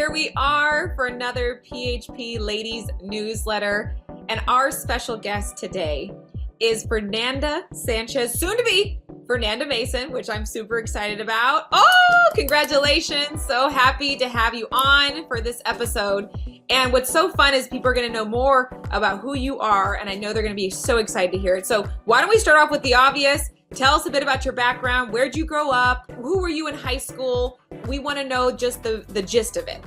here we are for another PHP Ladies newsletter. And our special guest today is Fernanda Sanches, soon to be Fernanda Mason, which I'm super excited about. Oh, congratulations. So happy to have you on for this episode. And what's so fun is people are going to know more about who you are, and I know they're going to be so excited to hear it. So why don't we start off with the obvious? Tell us a bit about your background. Where'd you grow up? Who were you in high school? We want to know just the gist of it.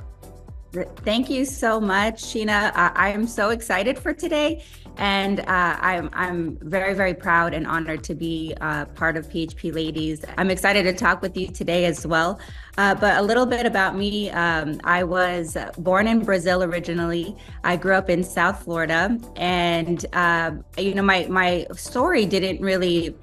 Thank you so much, Sheena. I'm so excited for today, and I'm very, very proud and honored to be part of PHP Ladies. I'm excited to talk with you today as well. But a little bit about me. I was born in Brazil originally. I grew up in South Florida, and my story didn't really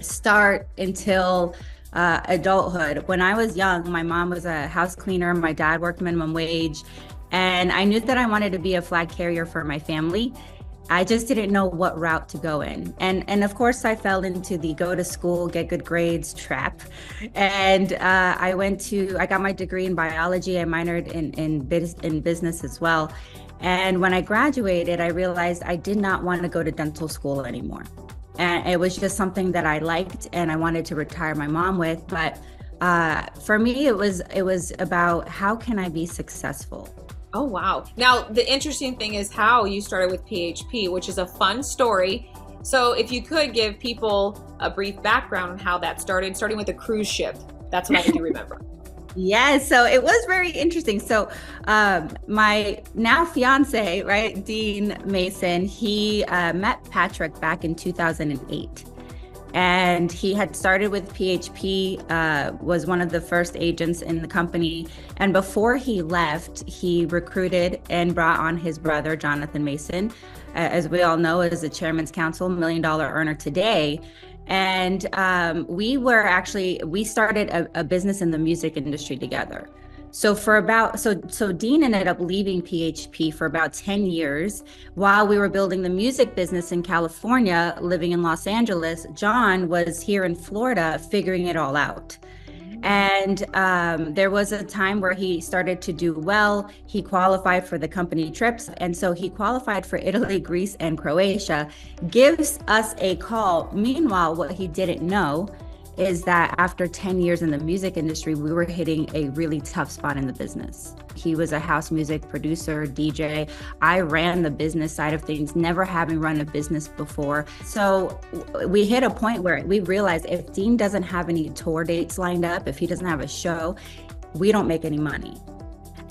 start until adulthood. When I was young, my mom was a house cleaner, my dad worked minimum wage, and I knew that I wanted to be a flag carrier for my family. I just didn't know what route to go in. And of course I fell into the go to school, get good grades trap. And I got my degree in biology. I minored in business as well. And when I graduated, I realized I did not want to go to dental school anymore. And it was just something that I liked and I wanted to retire my mom with. But for me, it was about how can I be successful? Oh, wow. Now, the interesting thing is how you started with PHP, which is a fun story. So if you could give people a brief background on how that started, starting with a cruise ship. That's what I do remember. Yes, so it was very interesting. So my now fiance, right, Dean Mason, he met Patrick back in 2008. And he had started with PHP, was one of the first agents in the company. And before he left, he recruited and brought on his brother, Jonathan Mason, as we all know, is a chairman's council, $1 million earner today. And we started a business in the music industry together. So so Dean ended up leaving PHP for about 10 years while we were building the music business in California, living in Los Angeles. John was here in Florida figuring it all out. And there was a time where he started to do well. He qualified for the company trips. And so he qualified for Italy, Greece, and Croatia, gives us a call. Meanwhile, what he didn't know is that after 10 years in the music industry, we were hitting a really tough spot in the business. He was a house music producer, DJ. I ran the business side of things, never having run a business before. So we hit a point where we realized if Dean doesn't have any tour dates lined up, if he doesn't have a show, we don't make any money.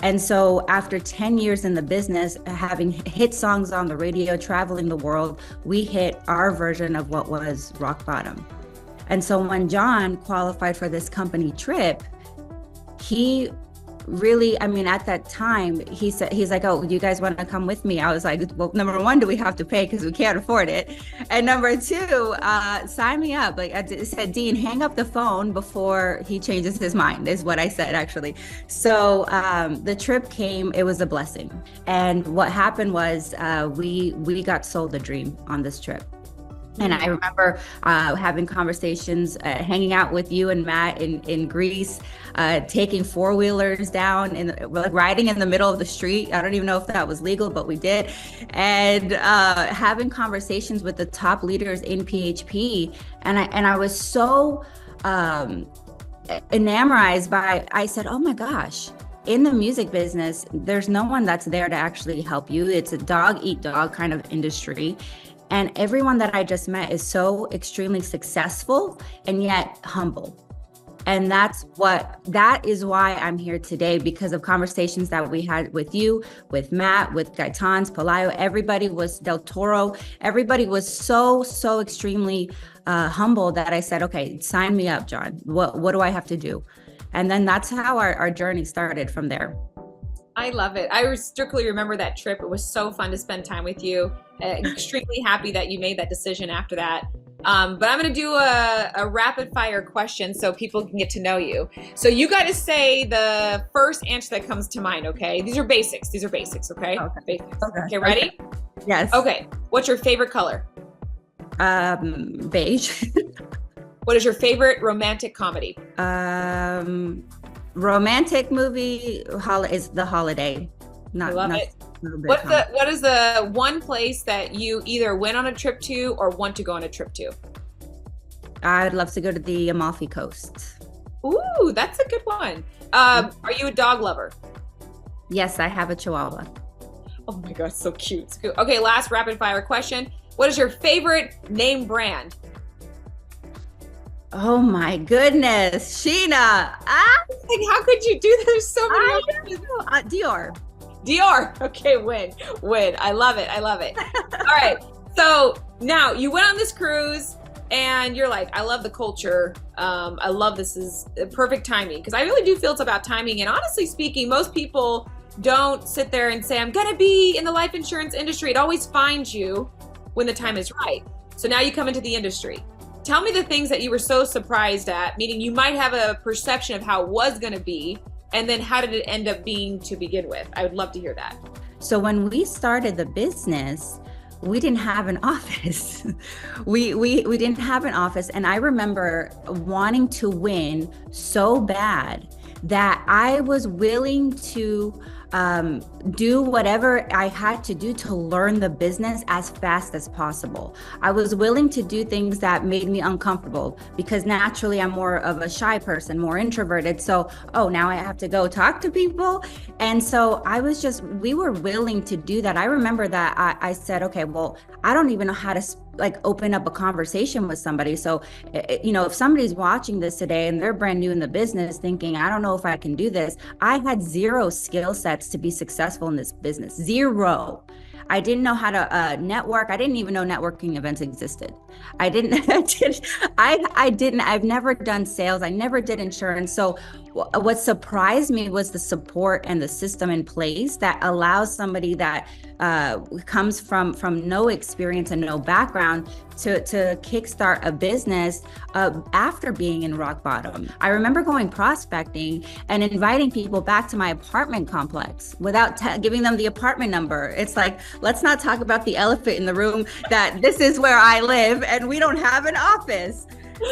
And so after 10 years in the business, having hit songs on the radio, traveling the world, we hit our version of what was rock bottom. And so when John qualified for this company trip, he really, at that time, he's like, oh, you guys want to come with me? I was like, well, number one, do we have to pay because we can't afford it? And number two, sign me up. Like I said, Dean, hang up the phone before he changes his mind, is what I said, actually. So the trip came, it was a blessing. And what happened was we got sold a dream on this trip. And I remember having conversations, hanging out with you and Matt in Greece, taking four-wheelers down and riding in the middle of the street. I don't even know if that was legal, but we did. And having conversations with the top leaders in PHP. And I was so enamored by, I said, oh my gosh, in the music business, there's no one that's there to actually help you. It's a dog eat dog kind of industry. And everyone that I just met is so extremely successful and yet humble. And that is why I'm here today, because of conversations that we had with you, with Matt, with Gaitans, Pelayo, everybody was Del Toro. Everybody was so extremely humble that I said, okay, sign me up, John. What do I have to do? And then that's how our journey started from there. I love it. I strictly remember that trip. It was so fun to spend time with you. Extremely happy that you made that decision after that. But I'm going to do a rapid fire question so people can get to know you. So you got to say the first answer that comes to mind, okay? These are basics, okay? Okay. Basics. Okay, ready? Okay. Yes. Okay. What's your favorite color? Beige. What is your favorite romantic comedy? Romantic movie is The Holiday. I Not love not it. a little bit of comedy. What is the one place that you either went on a trip to or want to go on a trip to? I'd love to go to the Amalfi Coast. Ooh, that's a good one. Are you a dog lover? Yes, I have a Chihuahua. Oh my God, so cute. So cute. Okay, last rapid fire question. What is your favorite name brand? Oh my goodness, Sheena. Like, how could you do this? There's so many I options. don't know. Dior. Dior. Okay, win. I love it. All right. So now you went on this cruise and you're like, I love the culture. I love this is perfect timing because I really do feel it's about timing. And honestly speaking, most people don't sit there and say, I'm going to be in the life insurance industry. It always finds you when the time is right. So now you come into the industry. Tell me the things that you were so surprised at, meaning you might have a perception of how it was going to be, and then how did it end up being to begin with? I would love to hear that. So when we started the business, we didn't have an office. we didn't have an office. And I remember wanting to win so bad that I was willing to do whatever I had to do to learn the business as fast as possible. I was willing to do things that made me uncomfortable because naturally I'm more of a shy person, more introverted. So, now I have to go talk to people. And so we were willing to do that. I remember that I said, okay, well, I don't even know how to open up a conversation with somebody. So, if somebody's watching this today and they're brand new in the business thinking, I don't know if I can do this. I had zero skill sets to be successful in this business. Zero. I didn't know how to network. I didn't even know networking events existed. I've never done sales. I never did insurance. So what surprised me was the support and the system in place that allows somebody that comes from no experience and no background to kickstart a business after being in rock bottom. I remember going prospecting and inviting people back to my apartment complex without giving them the apartment number. It's like, let's not talk about the elephant in the room that this is where I live and we don't have an office.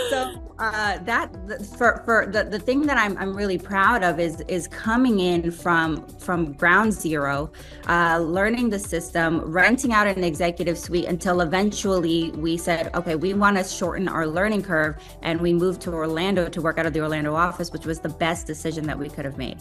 So the thing that I'm really proud of is coming in from ground zero, learning the system, renting out an executive suite until eventually we said, okay, we want to shorten our learning curve, and we moved to Orlando to work out of the Orlando office, which was the best decision that we could have made.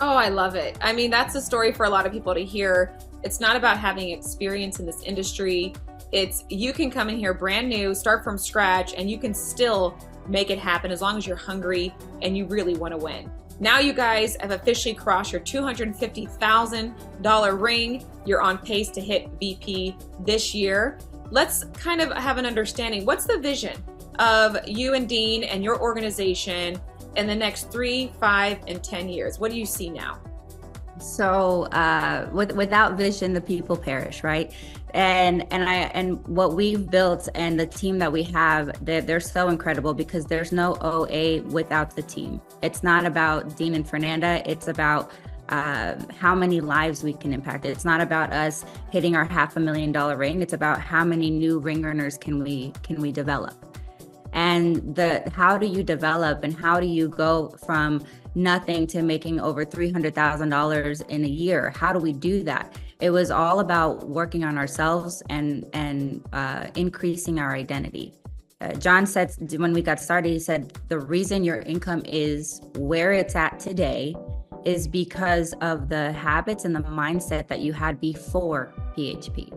Oh, I love it. I mean, that's a story for a lot of people to hear. It's not about having experience in this industry. It's you can come in here brand new, start from scratch, and you can still make it happen as long as you're hungry and you really want to win. Now you guys have officially crossed your $250,000 ring. You're on pace to hit VP this year. Let's kind of have an understanding. What's the vision of you and Dean and your organization in the next 3, 5, and 10 years? What do you see now? So without vision, the people perish, right? And what we've built and the team that we have, they're so incredible because there's no OA without the team. It's not about Dean and Fernanda. It's about how many lives we can impact. It's not about us hitting our $500,000 ring. It's about how many new ring earners can we develop. And how do you develop and how do you go from nothing to making over $300,000 in a year? How do we do that? It was all about working on ourselves and increasing our identity. John said when we got started, he said, the reason your income is where it's at today is because of the habits and the mindset that you had before PHP.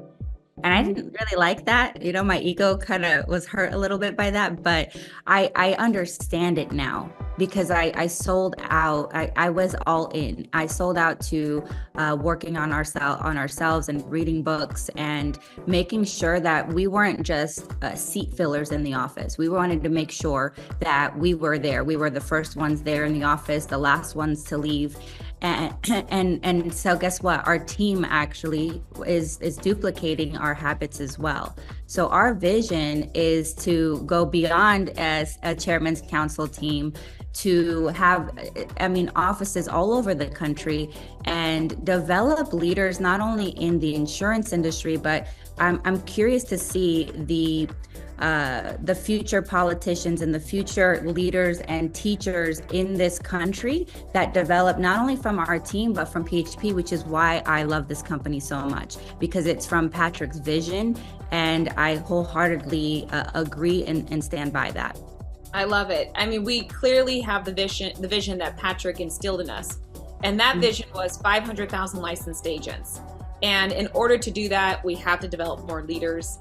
And I didn't really like that. My ego kind of was hurt a little bit by that, but I understand it now because I sold out. I was all in. I sold out to working on ourselves and reading books and making sure that we weren't just seat fillers in the office. We wanted to make sure that we were there. We were the first ones there in the office, the last ones to leave. And so guess what? Our team actually is duplicating our habits as well. So our vision is to go beyond as a chairman's council team to have, offices all over the country and develop leaders, not only in the insurance industry, but I'm curious to see the the future politicians and the future leaders and teachers in this country that develop not only from our team, but from PHP, which is why I love this company so much, because it's from Patrick's vision. And I wholeheartedly agree and stand by that. I love it. I mean, we clearly have the vision that Patrick instilled in us. And that vision was 500,000 licensed agents. And in order to do that, we have to develop more leaders.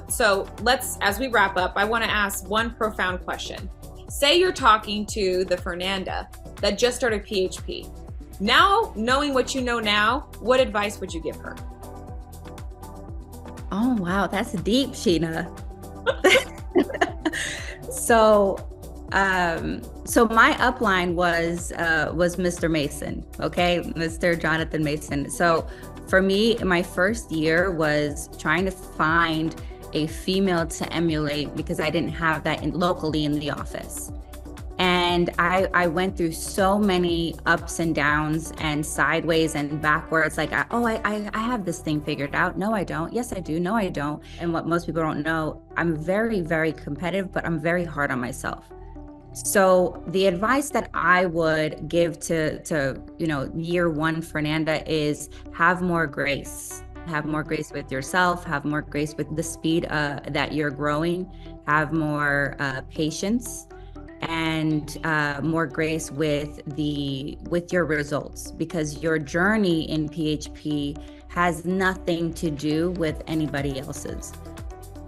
So let's, as we wrap up, I want to ask one profound question. Say you're talking to the Fernanda that just started PHP. Now, knowing what you know now, what advice would you give her? Oh, wow. That's deep, Sheena. So my upline was Mr. Mason, okay? Mr. Jonathan Mason. So for me, my first year was trying to find a female to emulate because I didn't have that locally in the office. And I went through so many ups and downs and sideways and backwards, like, I have this thing figured out. No, I don't. Yes, I do. No, I don't. And what most people don't know, I'm very, very competitive, but I'm very hard on myself. So the advice that I would give to year one Fernanda is have more grace. Have more grace with yourself, have more grace with the speed that you're growing, have more patience, and more grace with your results, because your journey in PHP has nothing to do with anybody else's.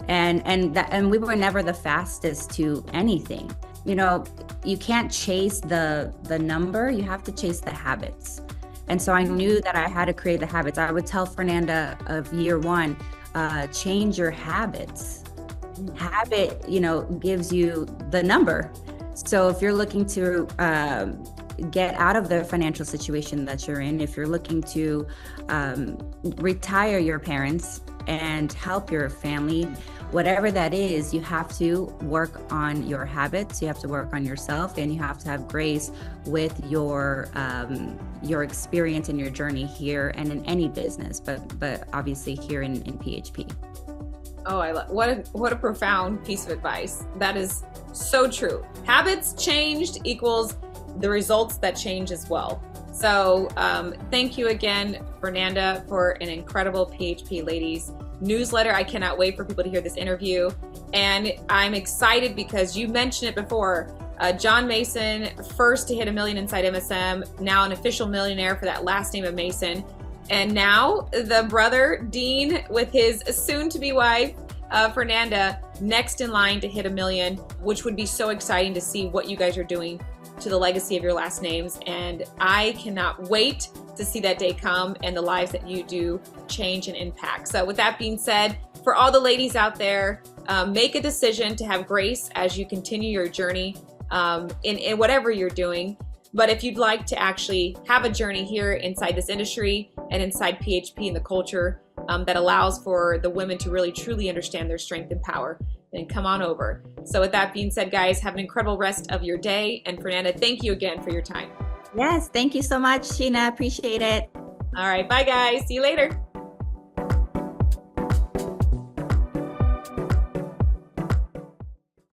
And we were never the fastest to anything. You can't chase the number, you have to chase the habits. And so I knew that I had to create the habits. I would tell Fernanda of year one, change your habits. Habit, gives you the number. So if you're looking to get out of the financial situation that you're in, if you're looking to retire your parents and help your family, whatever that is, you have to work on your habits, you have to work on yourself, and you have to have grace with your experience and your journey here and in any business, but obviously here in PHP. Oh, what a profound piece of advice. That is so true. Habits changed equals the results that change as well. So thank you again, Fernanda, for an incredible PHP Ladies newsletter. I cannot wait for people to hear this interview. And I'm excited because you mentioned it before. John Mason, first to hit 1 million inside MSM, now an official millionaire for that last name of Mason. And now the brother, Dean, with his soon-to-be wife, Fernanda, next in line to hit 1 million, which would be so exciting to see what you guys are doing to the legacy of your last names. And I cannot wait to see that day come and the lives that you do change and impact. So with that being said, for all the ladies out there, make a decision to have grace as you continue your journey in whatever you're doing. But if you'd like to actually have a journey here inside this industry and inside PHP and the culture that allows for the women to really truly understand their strength and power, then come on over. So with that being said, guys, have an incredible rest of your day. And Fernanda, thank you again for your time. Yes, thank you so much, Sheena. Appreciate it. All right, bye guys. See you later.